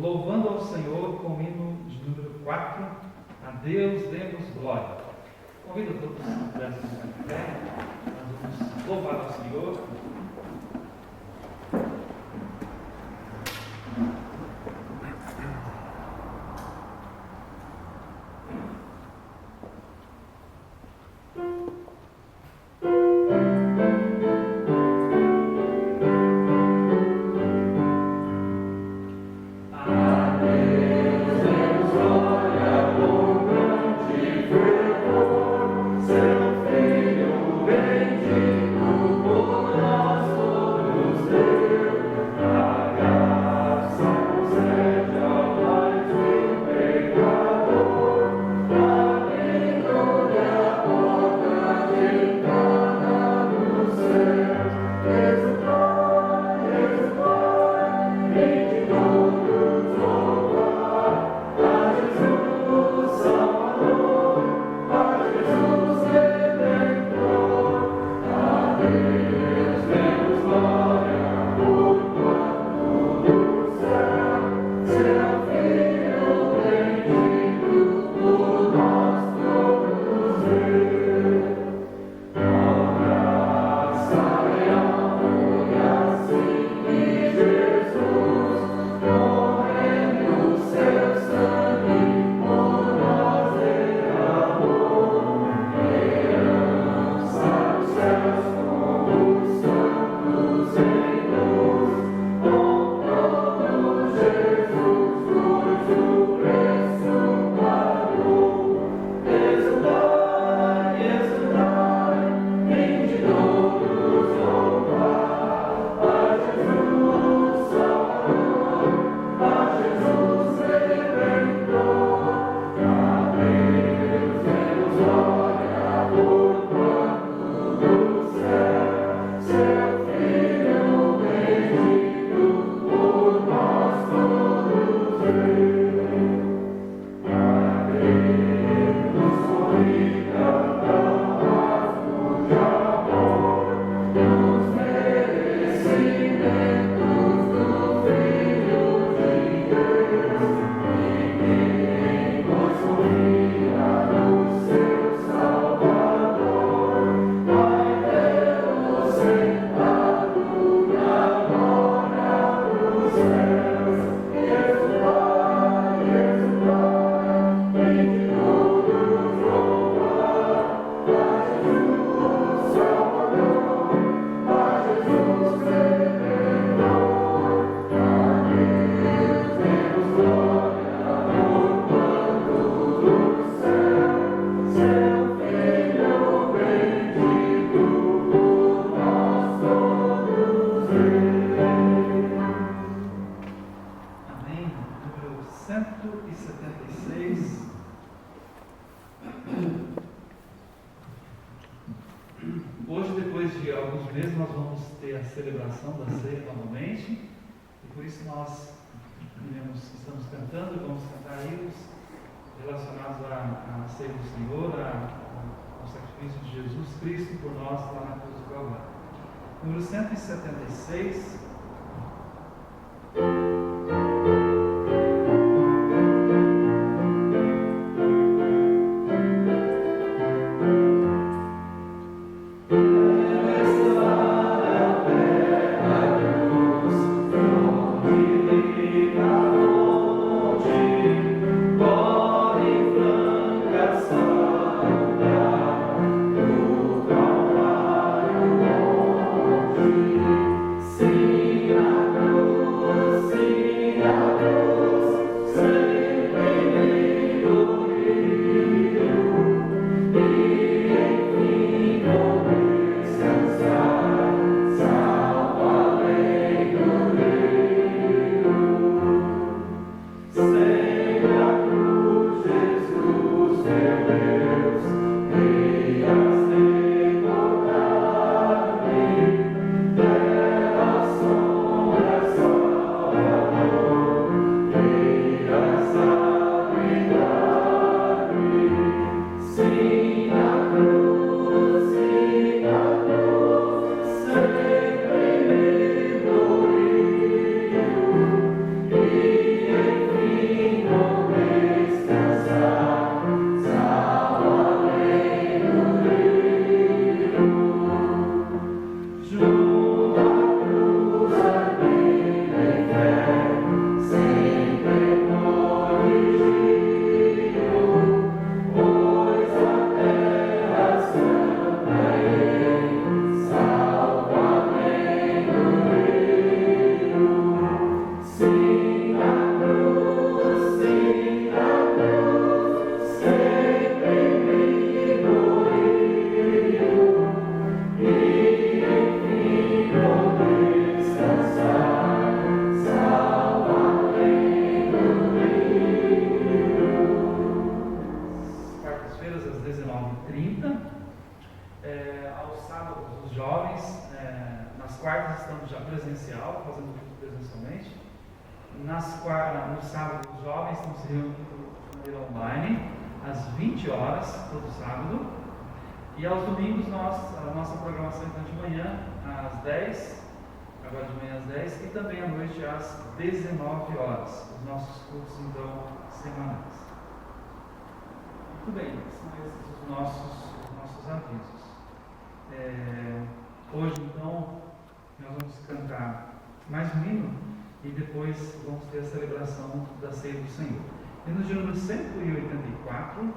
louvando ao Senhor com o hino de número 4, a Deus demos glória. Convido a todos a prestar em pé, nós vamos louvar ao Senhor. Hoje, depois de alguns meses, nós vamos ter a celebração da ceia novamente, e por isso nós estamos cantando e vamos cantar hinos relacionados à ceia do Senhor, ao sacrifício de Jesus Cristo por nós lá na cruz do Calvário. Número 176. Sim, a cruz. 19h30. Aos sábados, os jovens, nas quartas estamos já presencial, fazendo tudo presencialmente. No sábado, os jovens estão se reunindo de maneira online, às 20 horas, todo sábado. E aos domingos, a nossa programação então de manhã, às 10, agora de manhã às 10, e também à noite às 19 horas, os nossos cultos então semanais. Muito bem, são esses os nossos avisos. Hoje então nós vamos cantar mais um hino e depois vamos ter a celebração da Ceia do Senhor. Hino de número 184.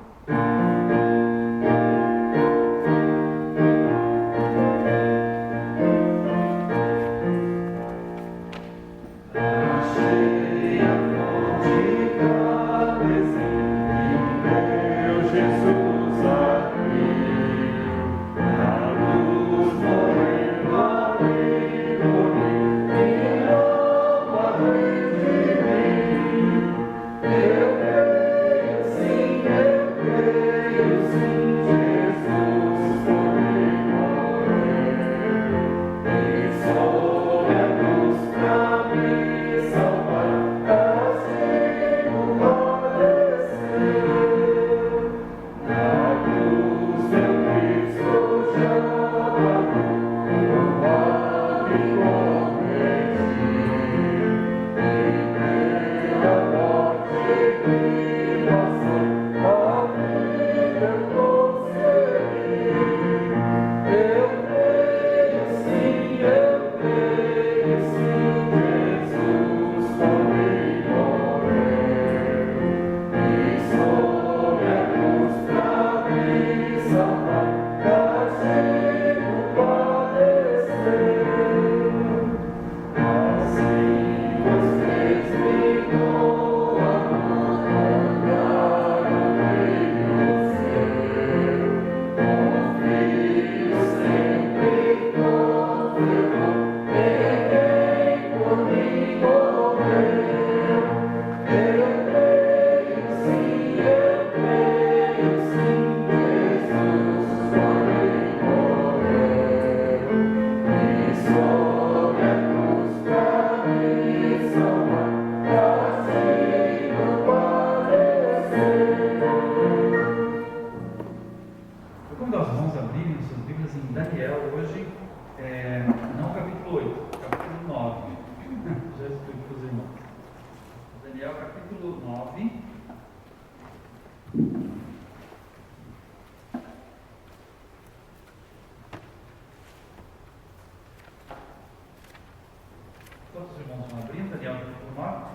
Todos os irmãos vão abrindo, Daniel capítulo 9.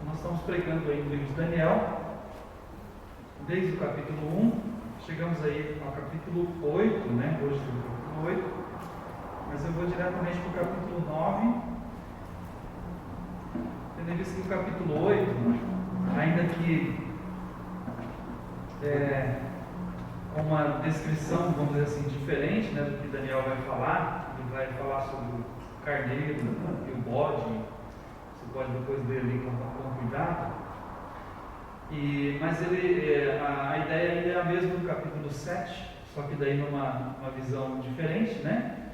Nós estamos pregando aí no livro de Daniel, desde o capítulo 1, chegamos aí ao capítulo 8, né? Hoje do capítulo 8, mas eu vou diretamente para o capítulo 9, tendo visto que o capítulo 8, ainda que com uma descrição, vamos dizer assim, diferente, né, do que Daniel vai falar, ele vai falar sobre o carneiro e o bode, você pode depois ler ali com cuidado, mas a ideia ainda é a mesma do capítulo 7, só que daí numa visão diferente, né?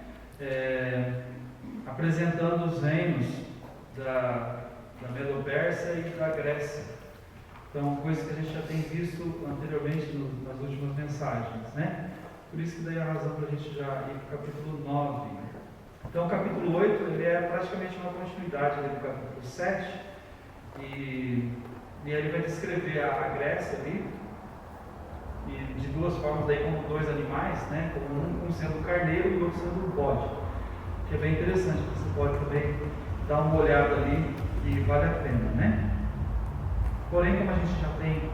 Apresentando os reinos da Medo-Pérsia e da Grécia. Então, coisa que a gente já tem visto anteriormente nas últimas mensagens, né? Por isso que daí a razão para a gente já ir para o capítulo 9. Então, o capítulo 8 ele é praticamente uma continuidade do capítulo 7 e ele vai descrever a Grécia ali e de duas formas, daí como dois animais, né? Como um sendo o carneiro e o outro sendo o bode, que é bem interessante, você pode também dar uma olhada ali e vale a pena, né? Porém, como a gente já tem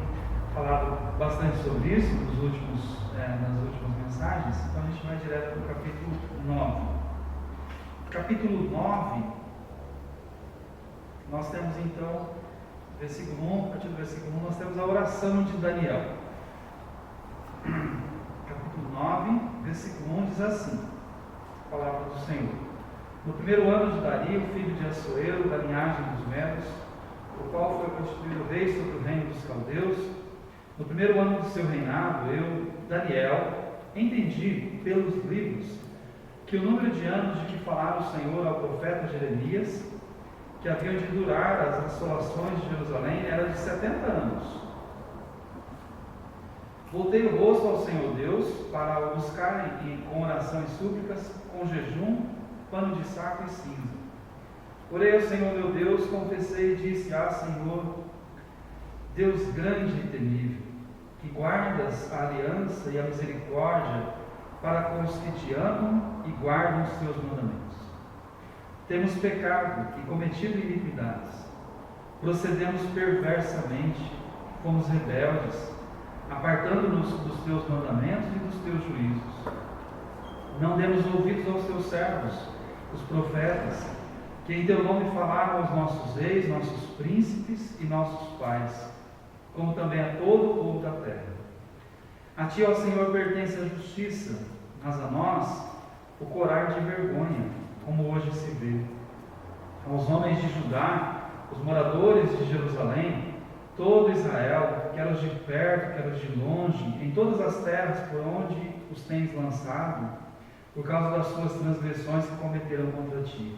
falado bastante sobre isso nas últimas mensagens, então a gente vai direto para o capítulo 9. Capítulo 9, nós temos então, versículo 1, a partir do versículo 1, nós temos a oração de Daniel. Capítulo 9, versículo 1 diz assim, a palavra do Senhor. No primeiro ano de Dario, filho de Assuero, da linhagem dos Medos, o qual foi constituído rei sobre o reino dos caldeus, No primeiro ano do seu reinado, eu, Daniel, entendi pelos livros que o número de anos de que falara o Senhor ao profeta Jeremias, que haviam de durar as assolações de Jerusalém, era de 70 anos. Voltei o rosto ao Senhor Deus para o buscar com oração e súplicas, com jejum, pano de saco e cinza. Orei ao Senhor meu Deus, confessei e disse: Senhor, Deus grande e temível, que guardas a aliança e a misericórdia para com os que te amam e guardam os teus mandamentos. Temos pecado e cometido iniquidades, procedemos perversamente, fomos rebeldes, apartando-nos dos teus mandamentos e dos teus juízos. Não demos ouvidos aos teus servos, os profetas, que em teu nome falaram aos nossos reis, nossos príncipes e nossos pais, como também a todo o povo da terra. A ti, ó Senhor, pertence a justiça, mas a nós o corar de vergonha, como hoje se vê. Aos homens de Judá, os moradores de Jerusalém, todo Israel, quer os de perto, quer os de longe, em todas as terras por onde os tens lançado, por causa das suas transgressões que cometeram contra ti.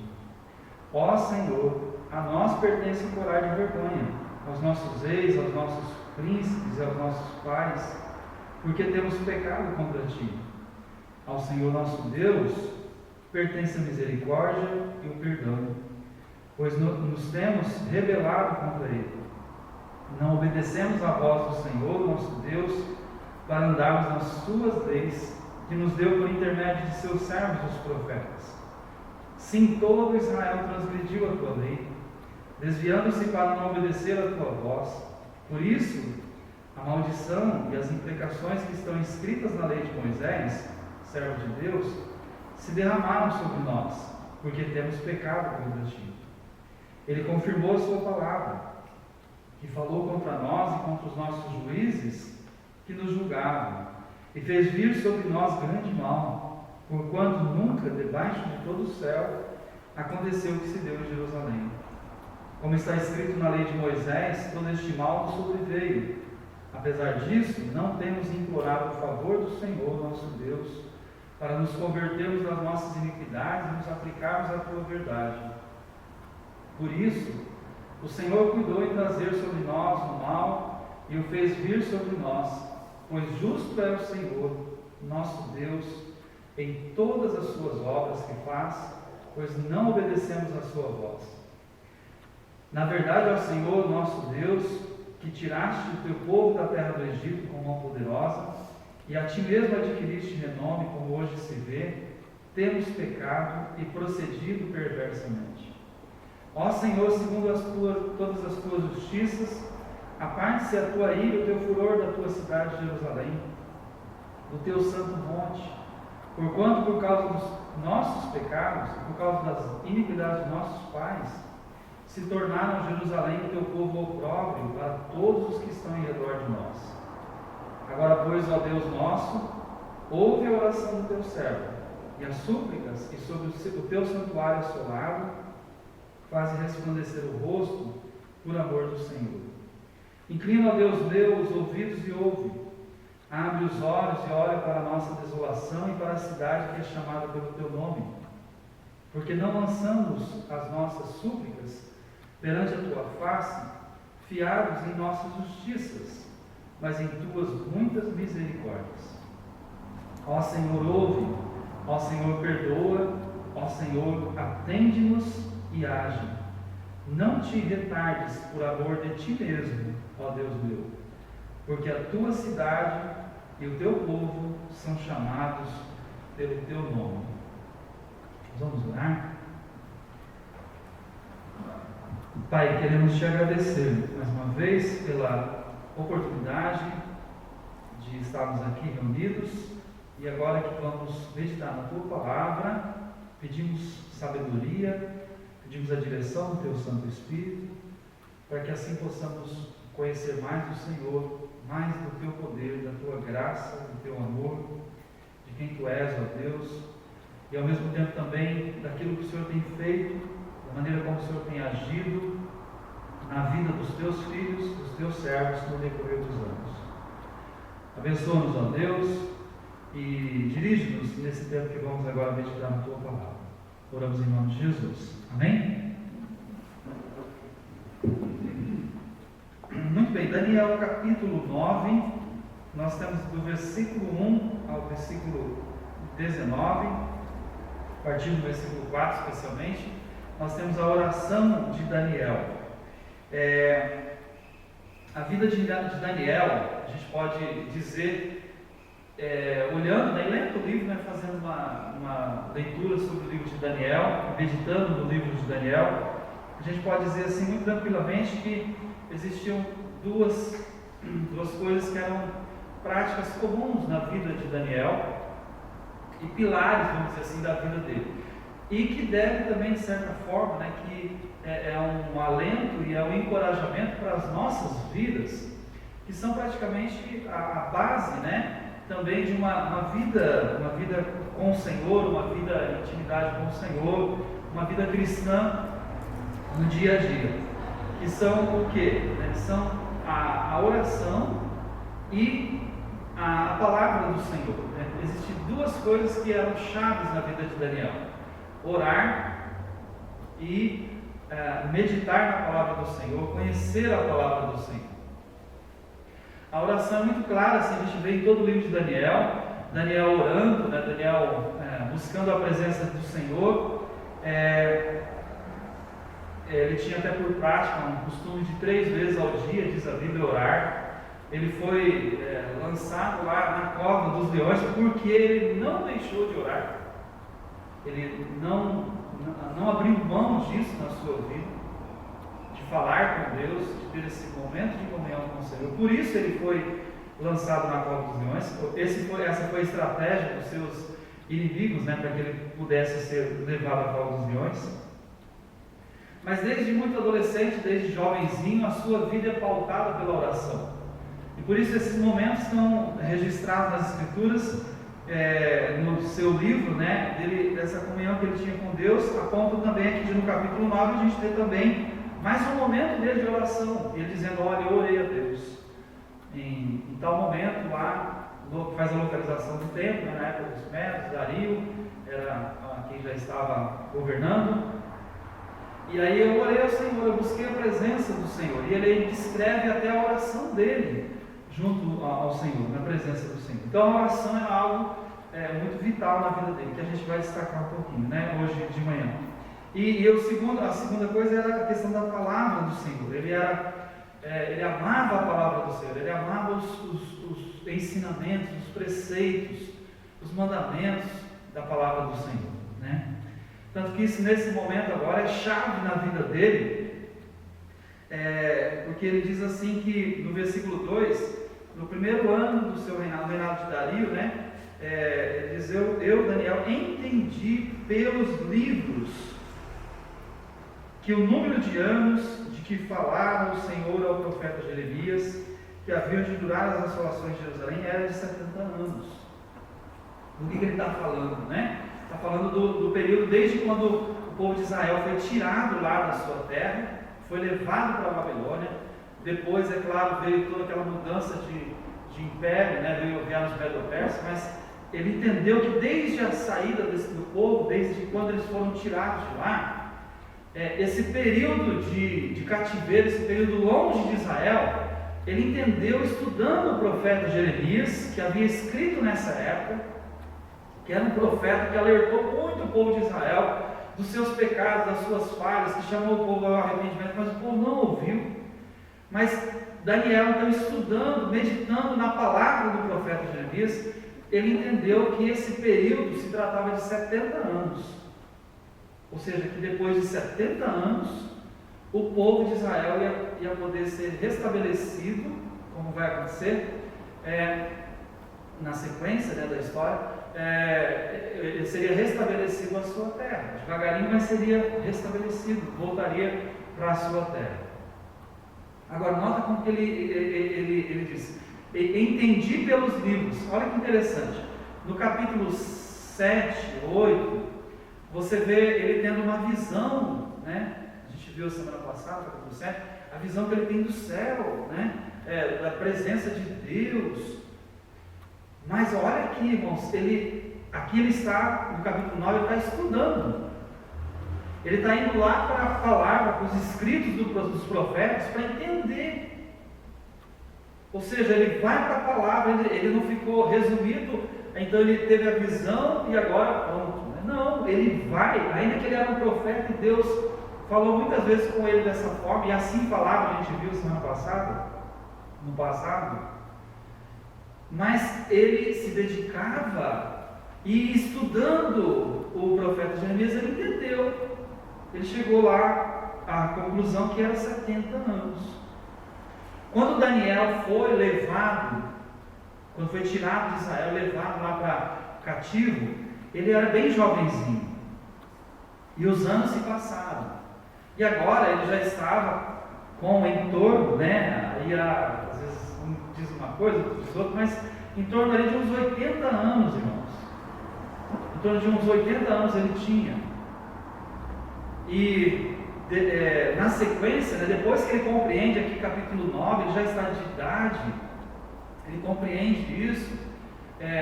Ó Senhor, a nós pertence o corar de vergonha, aos nossos reis, aos nossos príncipes e aos nossos pais, porque temos pecado contra ti. Ao Senhor nosso Deus pertence a misericórdia e o perdão, pois nos temos rebelado contra ele. Não obedecemos à voz do Senhor nosso Deus para andarmos nas suas leis, que nos deu por intermédio de seus servos os profetas. Sim, todo Israel transgrediu a tua lei, desviando-se para não obedecer a tua voz. Por isso, a maldição e as imprecações que estão escritas na lei de Moisés, servo de Deus, se derramaram sobre nós, porque temos pecado contra ti. Ele confirmou a sua palavra, que falou contra nós e contra os nossos juízes que nos julgavam, e fez vir sobre nós grande mal, porquanto nunca, debaixo de todo o céu, aconteceu o que se deu em Jerusalém. Como está escrito na lei de Moisés, todo este mal nos sobreveio. Apesar disso, não temos implorado o favor do Senhor nosso Deus, para nos convertermos das nossas iniquidades e nos aplicarmos à tua verdade. Por isso, o Senhor cuidou em trazer sobre nós o mal e o fez vir sobre nós, pois justo é o Senhor, nosso Deus, em todas as suas obras que faz, pois não obedecemos à sua voz. Na verdade, é o Senhor, nosso Deus, que tiraste o teu povo da terra do Egito com mão poderosa, e a ti mesmo adquiriste renome, como hoje se vê, temos pecado e procedido perversamente. Ó Senhor, segundo todas as tuas justiças, aparte-se a tua ira e o teu furor da tua cidade de Jerusalém, do teu santo monte, porquanto por causa dos nossos pecados, por causa das iniquidades dos nossos pais, se tornaram Jerusalém o teu povo opróbrio para todos os que estão em redor de nós. Agora, pois, ó Deus nosso, ouve a oração do teu servo, e as súplicas, e sobre o teu santuário assolado, faze resplandecer o rosto por amor do Senhor. Inclina, ó Deus meu, os ouvidos e ouve. Abre os olhos e olha para a nossa desolação e para a cidade que é chamada pelo teu nome. Porque não lançamos as nossas súplicas perante a tua face, fiados em nossas justiças, mas em tuas muitas misericórdias. Ó Senhor, ouve. Ó Senhor, perdoa. Ó Senhor, atende-nos e age. Não te retardes por amor de ti mesmo, ó Deus meu, porque a tua cidade e o teu povo são chamados pelo teu nome. Vamos orar? Pai, queremos te agradecer mais uma vez pela oportunidade de estarmos aqui reunidos, e agora que vamos meditar na tua palavra, pedimos sabedoria, pedimos a direção do teu Santo Espírito, para que assim possamos conhecer mais do Senhor, mais do teu poder, da tua graça, do teu amor, de quem tu és, ó Deus, e ao mesmo tempo também daquilo que o Senhor tem feito, da maneira como o Senhor tem agido na vida dos teus filhos, dos teus servos no decorrer dos anos. Abençoa-nos, ó Deus, e dirige-nos nesse tempo que vamos agora meditar na Tua Palavra. Oramos em nome de Jesus. Amém? Muito bem, Daniel capítulo 9, nós temos do versículo 1 ao versículo 19, a partir do versículo 4 especialmente, nós temos a oração de Daniel. A vida de Daniel, a gente pode dizer, olhando, lendo o livro, fazendo uma leitura sobre o livro de Daniel, meditando no livro de Daniel, a gente pode dizer assim muito tranquilamente que existiam duas coisas que eram práticas comuns na vida de Daniel e pilares, vamos dizer assim, da vida dele, e que deve também, de certa forma, que é um alento e é um encorajamento para as nossas vidas, que são praticamente a base, também de uma vida com o Senhor, uma vida de intimidade com o Senhor, uma vida cristã no dia a dia, que são o quê? São a oração e a palavra do Senhor. Existem duas coisas que eram chaves na vida de Daniel: orar e meditar na palavra do Senhor, conhecer a palavra do Senhor. A oração é muito clara, assim, a gente vê em todo o livro de Daniel orando, Daniel buscando a presença do Senhor. Ele tinha até por prática um costume de 3 vezes ao dia, diz a Bíblia, orar. Ele foi lançado lá na cova dos leões porque ele não deixou de orar. Ele não abriu mão disso na sua vida, de falar com Deus, de ter esse momento de comunhão com o Senhor. Por isso ele foi lançado na cova dos leões. Essa foi a estratégia dos seus inimigos, para que ele pudesse ser levado à cova dos leões. Mas desde muito adolescente, desde jovenzinho, a sua vida é pautada pela oração. E por isso esses momentos estão registrados nas Escrituras, no seu livro, dessa comunhão que ele tinha com Deus, a ponto também aqui no capítulo 9 a gente ter também mais um momento dele de oração, ele dizendo: olha, eu orei a Deus em tal momento lá, faz a localização do templo, na época dos Medos, Dario era quem já estava governando. E aí eu orei ao Senhor, eu busquei a presença do Senhor, e ele descreve até a oração dele junto ao Senhor, na presença do Senhor. Então a oração é algo muito vital na vida dele, que a gente vai destacar um pouquinho, hoje de manhã. E a segunda coisa era a questão da palavra do Senhor. Ele amava a palavra do Senhor, ele amava os ensinamentos, os preceitos, os mandamentos da palavra do Senhor, Tanto que isso nesse momento agora é chave na vida dele, porque ele diz assim que no versículo 2, no primeiro ano do seu reinado, no reinado de Dario, ele diz: eu, Daniel, entendi pelos livros que o número de anos de que falara o Senhor ao profeta Jeremias, que haviam de durar as assolações de Jerusalém, era de 70 anos. Do que ele está falando, Está falando do período desde quando o povo de Israel foi tirado lá da sua terra, foi levado para a Babilônia. Depois, é claro, veio toda aquela mudança de império, vieram os Medo-Persas, mas ele entendeu que desde a saída do povo, desde quando eles foram tirados de lá, esse período de cativeiro, esse período longe de Israel, ele entendeu estudando o profeta Jeremias, que havia escrito nessa época, que era um profeta que alertou muito o povo de Israel dos seus pecados, das suas falhas, que chamou o povo ao arrependimento, mas o povo não ouviu. Mas Daniel, então, estudando, meditando na palavra do profeta Jeremias, ele entendeu que esse período se tratava de 70 anos. Ou seja, que depois de 70 anos, o povo de Israel ia poder ser restabelecido, como vai acontecer na sequência da história. Ele seria restabelecido a sua terra, devagarinho, mas seria restabelecido, voltaria para a sua terra. Agora, nota como que ele diz: entendi pelos livros. Olha que interessante, no capítulo 7, 8, você vê ele tendo uma visão, a gente viu semana passada, no capítulo 7, a visão que ele tem do céu, da presença de Deus. Mas olha aqui, irmãos, aqui ele está, no capítulo 9, ele está estudando. Ele está indo lá para a palavra, para os escritos dos profetas, para entender. Ou seja, ele vai para a palavra, ele não ficou resumido, então ele teve a visão e agora pronto. Não, ele vai, ainda que ele era um profeta e Deus falou muitas vezes com ele dessa forma, e assim falava, a gente viu semana passada, no passado, mas ele se dedicava e estudando o profeta Jeremias, ele entendeu. Ele chegou lá à conclusão que era 70 anos. Quando Daniel foi levado, quando foi tirado de Israel, levado lá para cativo, ele era bem jovenzinho. E os anos se passaram. E agora ele já estava com em torno, né? Aí às vezes um diz uma coisa, diz outra, mas em torno ali de uns 80 anos, irmãos. Em torno de uns 80 anos ele tinha. E na sequência, né, depois que ele compreende aqui capítulo 9, ele já está de idade, ele compreende isso,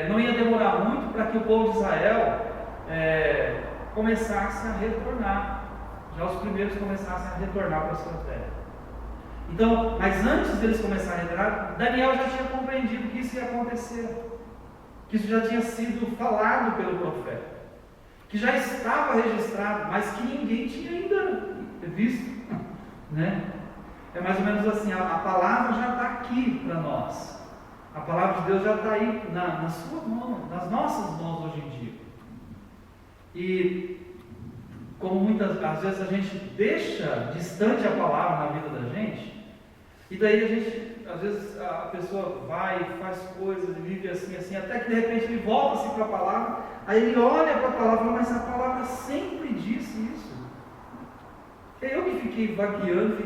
não ia demorar muito para que o povo de Israel começasse a retornar, já os primeiros começassem a retornar para a sua terra. Então, mas antes deles começarem a retornar, Daniel já tinha compreendido que isso ia acontecer, que isso já tinha sido falado pelo profeta, que já estava registrado, mas que ninguém tinha ainda visto, né? É mais ou menos assim, a palavra já está aqui para nós, a palavra de Deus já está aí na sua mão, nas nossas mãos hoje em dia. E como muitas às vezes a gente deixa distante a palavra na vida da gente, e daí a gente, às vezes a pessoa vai, faz coisas e vive assim, até que de repente ele volta-se para a palavra, aí ele olha para a palavra, mas a palavra sempre disse isso. Eu que fiquei vagueando,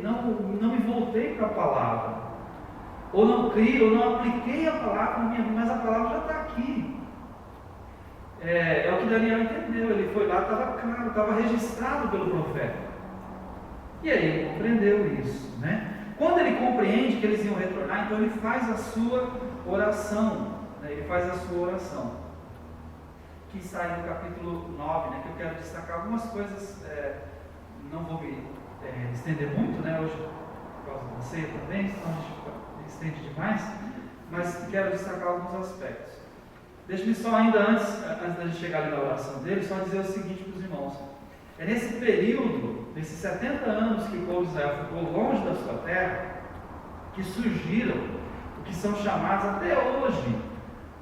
não me voltei para a palavra, ou não criei, ou não apliquei a palavra na minha vida, mas a palavra já está aqui. É o que Daniel entendeu, ele foi lá, estava claro, estava registrado pelo profeta. E aí ele compreendeu isso, né? Quando ele compreende que eles iam retornar, então ele faz a sua oração, né? Ele faz a sua oração, que está aí no capítulo 9, né? Que eu quero destacar algumas coisas, não vou me estender muito, né? Hoje, por causa da ceia também, senão a gente estende demais, mas quero destacar alguns aspectos. Deixe-me só ainda antes da gente chegar ali na oração dele, só dizer o seguinte para os irmãos. É nesse período, nesses 70 anos que o povo de Israel ficou longe da sua terra, que surgiram o que são chamados até hoje,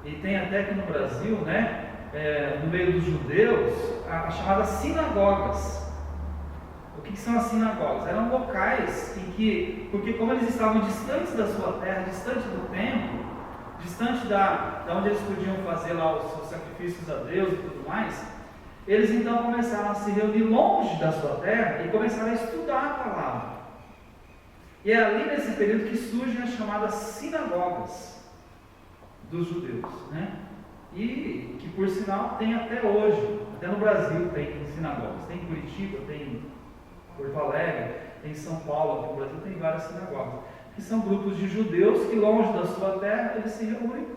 e tem até aqui no Brasil, né, no meio dos judeus, as chamadas sinagogas. O que são as sinagogas? Eram locais em que, porque como eles estavam distantes da sua terra, distantes do templo, distante da onde eles podiam fazer lá os seus sacrifícios a Deus e tudo mais, eles então começaram a se reunir longe da sua terra e começaram a estudar a palavra. E é ali nesse período que surgem as chamadas sinagogas dos judeus, né? E que por sinal tem até hoje, até no Brasil tem sinagogas, tem em Curitiba, tem em Porto Alegre, tem em São Paulo, aqui no Brasil tem várias sinagogas, que são grupos de judeus que longe da sua terra eles se reúnem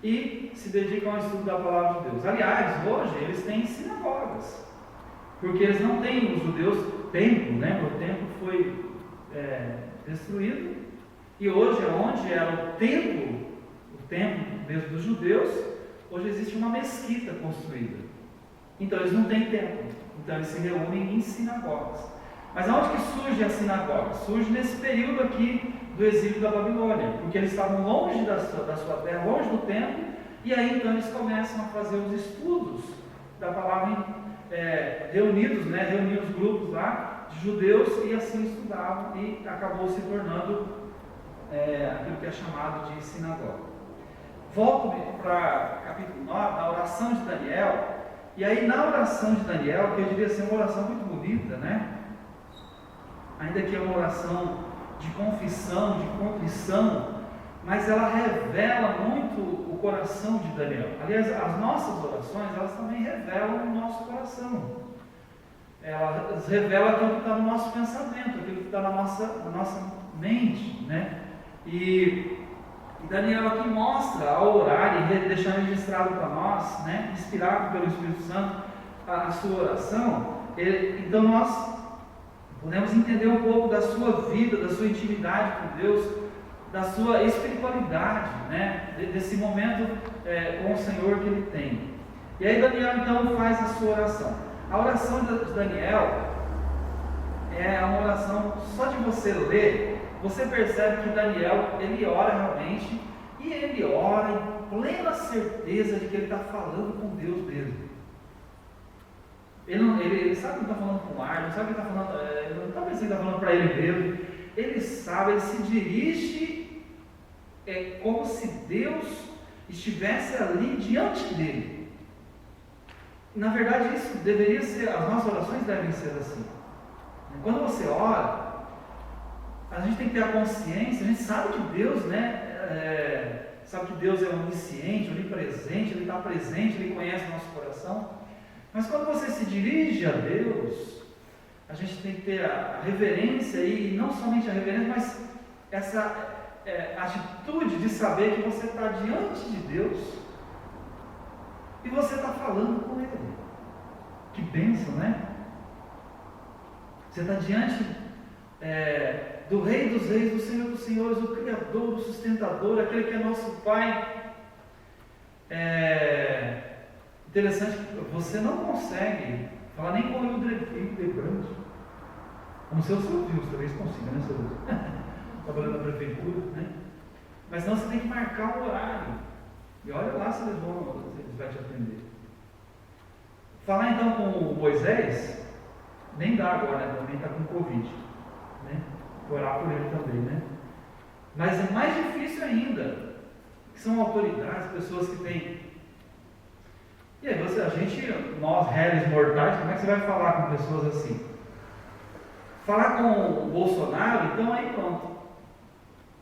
e se dedicam ao estudo da palavra de Deus. Aliás, hoje eles têm sinagogas, porque eles não têm, os judeus, templo, né? O templo foi destruído, e hoje é onde era o templo mesmo dos judeus, hoje existe uma mesquita construída. Então eles não têm templo, então eles se reúnem em sinagogas. Mas aonde que surge a sinagoga? Surge nesse período aqui do exílio da Babilônia, porque eles estavam longe da sua terra, longe do templo, e aí então eles começam a fazer os estudos da palavra, reunidos, né, reuniam os grupos lá de judeus e assim estudavam, e acabou se tornando aquilo que é chamado de sinagoga. Volto para capítulo 9, na oração de Daniel, e aí na oração de Daniel, que eu diria ser uma oração muito bonita, né? Ainda que é uma oração de confissão, de contrição, mas ela revela muito o coração de Daniel. Aliás, as nossas orações, elas também revelam o nosso coração. Elas revelam aquilo que está no nosso pensamento, aquilo que está na nossa mente, né? E E Daniel aqui mostra, ao orar e deixar registrado para nós, né, inspirado pelo Espírito Santo, a sua oração. Então nós podemos entender um pouco da sua vida, da sua intimidade com Deus, da sua espiritualidade, né, desse momento com o Senhor que ele tem. E aí Daniel então faz a sua oração. A oração de Daniel é uma oração, só de você ler, você percebe que Daniel, ele ora realmente, e ele ora em plena certeza de que ele está falando com Deus mesmo. Ele sabe que está falando com o ar, não sabe que está falando, ele não está pensando que está falando para ele mesmo. Ele sabe, ele se dirige como se Deus estivesse ali diante dele. Na verdade, isso deveria ser, as nossas orações devem ser assim. Quando você ora, a gente tem que ter a consciência, a gente sabe que Deus, né, sabe que Deus é onisciente, onipresente, Ele está presente, Ele conhece o nosso coração. Mas quando você se dirige a Deus, a gente tem que ter a reverência, e não somente a reverência, mas essa atitude de saber que você está diante de Deus e você está falando com Ele. Que bênção, né? Você está diante do Rei dos Reis, do Senhor dos Senhores, o Criador, o Sustentador, aquele que é nosso Pai. Interessante que você não consegue falar nem com o Hildebrand, como se eu soubesse, talvez consiga, né, seu trabalhando na prefeitura, né? Mas não, você tem que marcar um horário, e olha lá se eles vão te atender. Falar então com o Moisés, nem dá agora, né? Também está com Covid, né? Orar por ele também, né? Mas é mais difícil ainda, que são autoridades, pessoas que têm. E aí nós réis mortais, como é que você vai falar com pessoas assim? Falar com o Bolsonaro, então aí pronto,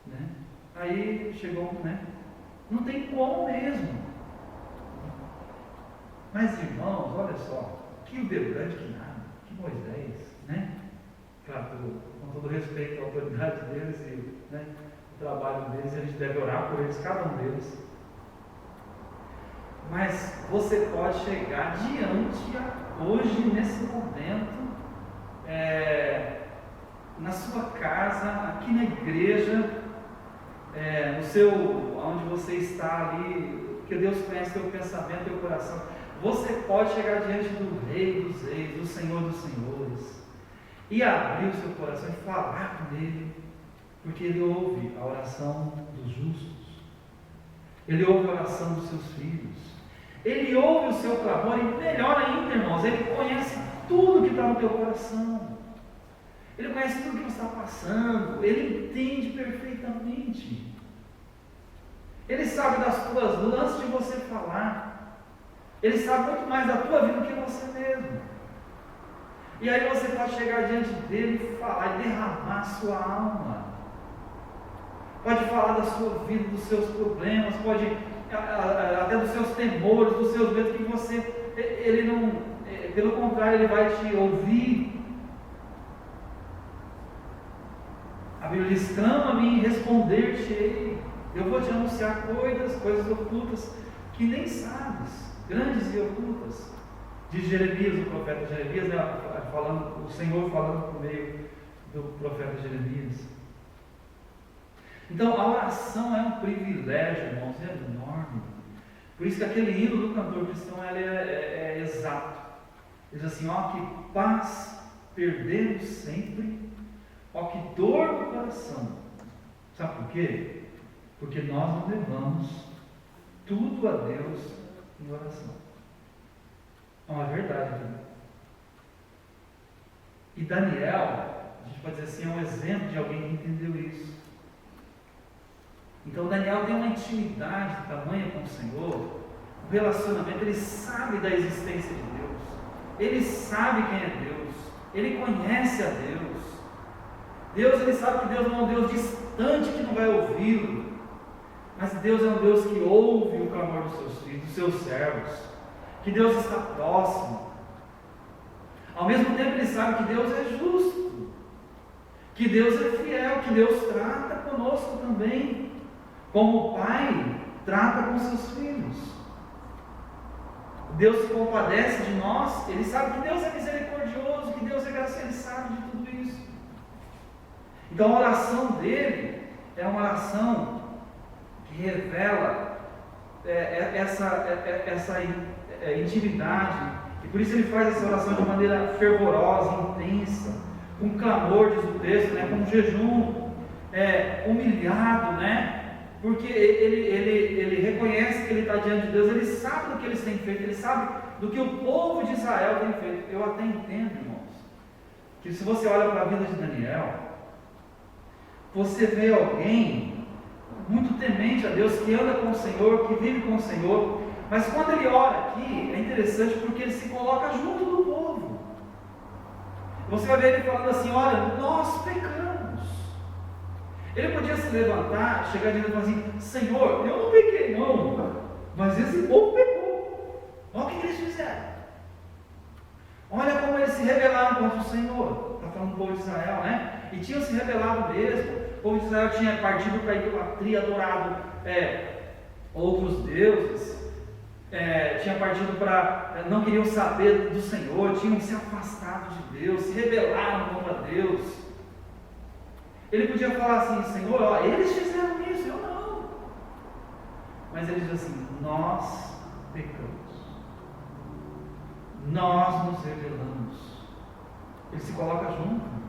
né? Aí chegou, né? Não tem como mesmo. Mas irmãos, olha só, que Hildebrand, que nada, que Moisés, né? Claro, com todo respeito à autoridade deles e, né, o trabalho deles, a gente deve orar por eles, cada um deles. Mas você pode chegar diante, hoje, nesse momento, na sua casa, aqui na igreja, onde você está ali, porque Deus conhece teu pensamento, teu coração. Você pode chegar diante do Rei dos Reis, do Senhor dos Senhores, e abrir o seu coração e falar com Ele, porque Ele ouve a oração dos justos, Ele ouve a oração dos seus filhos, Ele ouve o seu clamor, e melhor ainda, irmãos, Ele conhece tudo que está no teu coração, Ele conhece tudo que você está passando, Ele entende perfeitamente, Ele sabe das tuas dores antes de você falar, Ele sabe muito mais da tua vida do que você mesmo. E aí você pode chegar diante dele e falar, e derramar a sua alma. Pode falar da sua vida, dos seus problemas, pode até dos seus temores, dos seus medos, que você, ele não, pelo contrário, ele vai te ouvir. A Bíblia diz: clama-me e responder-te-ei. Eu vou te anunciar coisas ocultas que nem sabes, grandes e ocultas. Diz Jeremias, o profeta Jeremias, né, o Senhor falando por meio do profeta Jeremias. Então a oração é um privilégio, irmãos, é enorme. Por isso que aquele hino do cantor cristão é exato. Ele diz assim: ó, que paz perdemos sempre, ó, que dor no coração. Sabe por quê? Porque nós não levamos tudo a Deus em oração. Não é verdade. E Daniel, a gente pode dizer assim, é um exemplo de alguém que entendeu isso. Então Daniel tem uma intimidade tamanha com o Senhor, um relacionamento, ele sabe da existência de Deus, ele sabe quem é Deus, ele conhece a Deus. Ele sabe que Deus não é um Deus distante que não vai ouvi-lo, mas Deus é um Deus que ouve o clamor dos seus filhos, dos seus servos, que Deus está próximo. Ao mesmo tempo ele sabe que Deus é justo, que Deus é fiel, que Deus trata conosco também, como o pai trata com seus filhos. Deus se compadece de nós, Ele sabe que Deus é misericordioso, que Deus é gracioso, Ele sabe de tudo isso. Então a oração dele é uma oração que revela essa intimidade, e por isso ele faz essa oração de maneira fervorosa, intensa, com clamor, diz o texto, né, com jejum, humilhado, né? Porque ele reconhece que ele está diante de Deus, ele sabe do que eles têm feito, ele sabe do que o povo de Israel tem feito. Eu até entendo, irmãos, que se você olha para a vida de Daniel, você vê alguém muito temente a Deus, que anda com o Senhor, que vive com o Senhor, mas quando ele ora aqui, é interessante porque ele se coloca junto do povo. Você vai ver ele falando assim: olha, nós pecamos. Ele podia se levantar, chegar diante e falar assim: Senhor, eu não pequei não, mas esse povo pecou. Olha o que eles fizeram. Olha como eles se rebelaram contra o Senhor. Está falando do povo de Israel, né? E tinham se rebelado mesmo. O povo de Israel tinha partido para a idolatria, adorado outros deuses. Tinha partido para... não queriam saber do Senhor, tinham se afastado de Deus, se rebelaram contra Deus. Ele podia falar assim: Senhor, ó, eles fizeram isso, eu não. Mas ele diz assim: nós pecamos, nós nos rebelamos. Ele se coloca junto, né?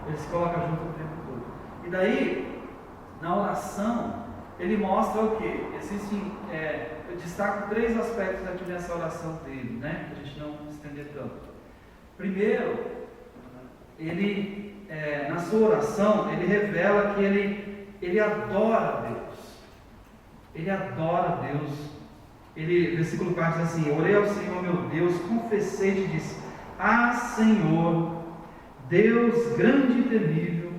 Ele se coloca junto o tempo todo. E daí, na oração, ele mostra o quê? Existem, eu destaco 3 aspectos aqui nessa oração dele, né? Para a gente não se estender tanto. Primeiro, ele... na sua oração, ele revela que ele adora a Deus. Ele adora a Deus. Versículo 4 diz assim: orei ao Senhor meu Deus, confessei e disse: ah, Senhor, Deus grande e temível,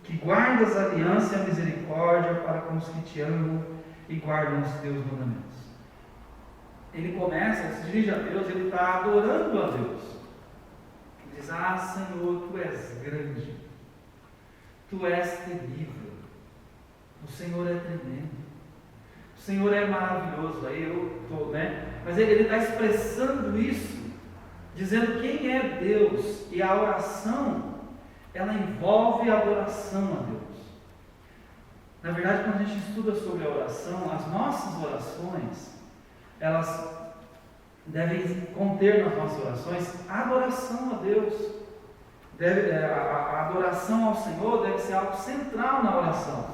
que guardas a aliança e a misericórdia para com os que te amam e guardam os teus mandamentos. Ele começa, ele se dirige a Deus, ele está adorando a Deus. Diz: ah, Senhor, Tu és grande, Tu és terrível, o Senhor é tremendo, o Senhor é maravilhoso. Aí eu estou, né? Mas ele está expressando isso, dizendo quem é Deus, e a oração, ela envolve a adoração a Deus. Na verdade, quando a gente estuda sobre a oração, as nossas orações, elas devem conter nas nossas orações a adoração a Deus. A adoração ao Senhor deve ser algo central na oração.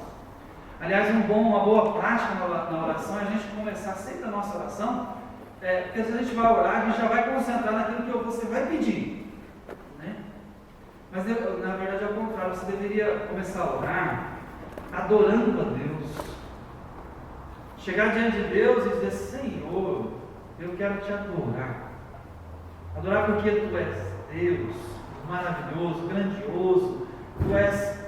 Aliás, uma boa prática na oração é a gente começar sempre a nossa oração, porque se a gente vai orar, a gente já vai concentrar naquilo que você vai pedir, né? Mas na verdade é o contrário, você deveria começar a orar adorando a Deus. Chegar diante de Deus e dizer: Senhor, eu quero Te adorar. Adorar porque Tu és Deus, maravilhoso, grandioso. Tu és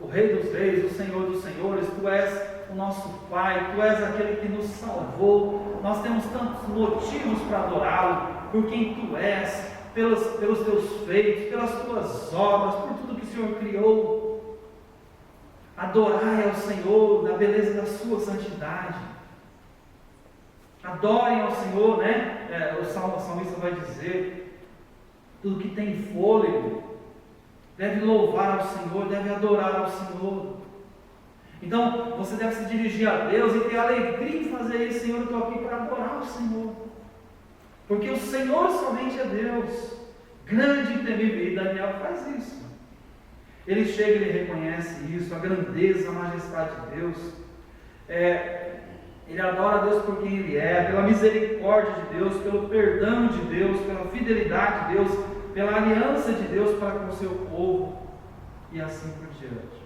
o Rei dos Reis, o Senhor dos Senhores. Tu és o nosso Pai. Tu és aquele que nos salvou. Nós temos tantos motivos para adorá-lo, por quem Tu és, pelos Teus feitos, pelas Tuas obras, por tudo que o Senhor criou. Adorai ao Senhor na beleza da Sua santidade. Adorem ao Senhor, né? O salmista vai dizer: tudo que tem fôlego deve louvar ao Senhor, deve adorar ao Senhor. Então você deve se dirigir a Deus e ter alegria em fazer isso. Senhor, eu estou aqui para adorar o Senhor, porque o Senhor somente é Deus, grande e temível. E Daniel faz isso. Ele chega e ele reconhece isso, a grandeza, a majestade de Deus. Ele adora a Deus por quem Ele é, pela misericórdia de Deus, pelo perdão de Deus, pela fidelidade de Deus, pela aliança de Deus para com o seu povo, e assim por diante.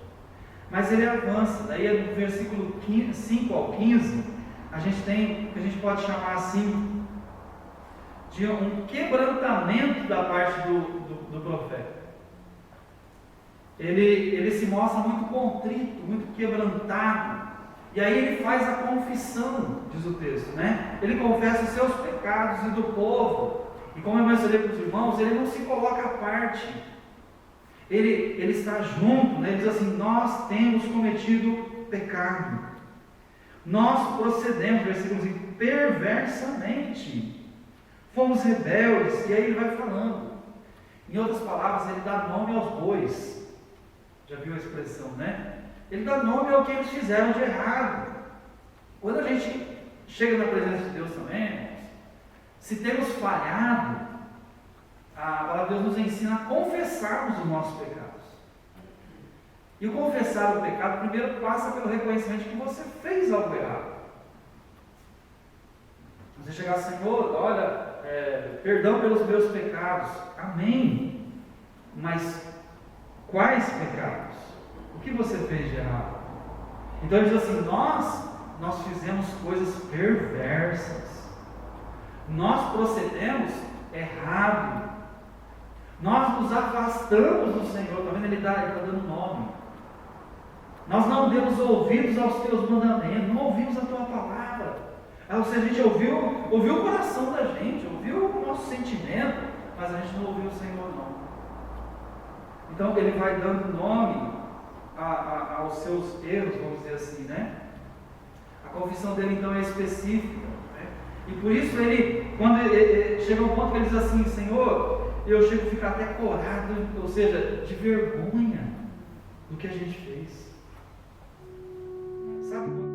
Mas ele avança, daí no versículo 5 ao 15, a gente tem o que a gente pode chamar assim, de um quebrantamento da parte do profeta. Ele se mostra muito contrito, muito quebrantado. E aí ele faz a confissão, diz o texto, né? Ele confessa os seus pecados e do povo. E como eu mencionei para os irmãos, ele não se coloca à parte. Ele está junto, né? Ele diz assim: nós temos cometido pecado. Nós procedemos, versículo 5, perversamente. Fomos rebeldes, e aí ele vai falando. Em outras palavras, ele dá nome aos bois. Já viu a expressão, né? Ele dá nome ao que eles fizeram de errado. Quando a gente chega na presença de Deus também, irmãos, se temos falhado, a palavra de Deus nos ensina a confessarmos os nossos pecados. E o confessar o pecado primeiro passa pelo reconhecimento de que você fez algo errado. Você chegar, Senhor, olha, perdão pelos meus pecados. Amém. Mas quais pecados? O que você fez de errado? Então ele diz assim, nós fizemos coisas perversas. Nós procedemos errado. Nós nos afastamos do Senhor. Está vendo? Ele está dando nome. Nós não demos ouvidos aos teus mandamentos. Não ouvimos a tua palavra. Ou seja, a gente ouviu o coração da gente, ouviu o nosso sentimento, mas a gente não ouviu o Senhor, não. Então ele vai dando nome aos seus erros, vamos dizer assim, né? A confissão dele então é específica, né? E por isso ele, quando ele chega ao ponto que ele diz assim, Senhor, eu chego a ficar até corado, ou seja, de vergonha do que a gente fez. Sabe?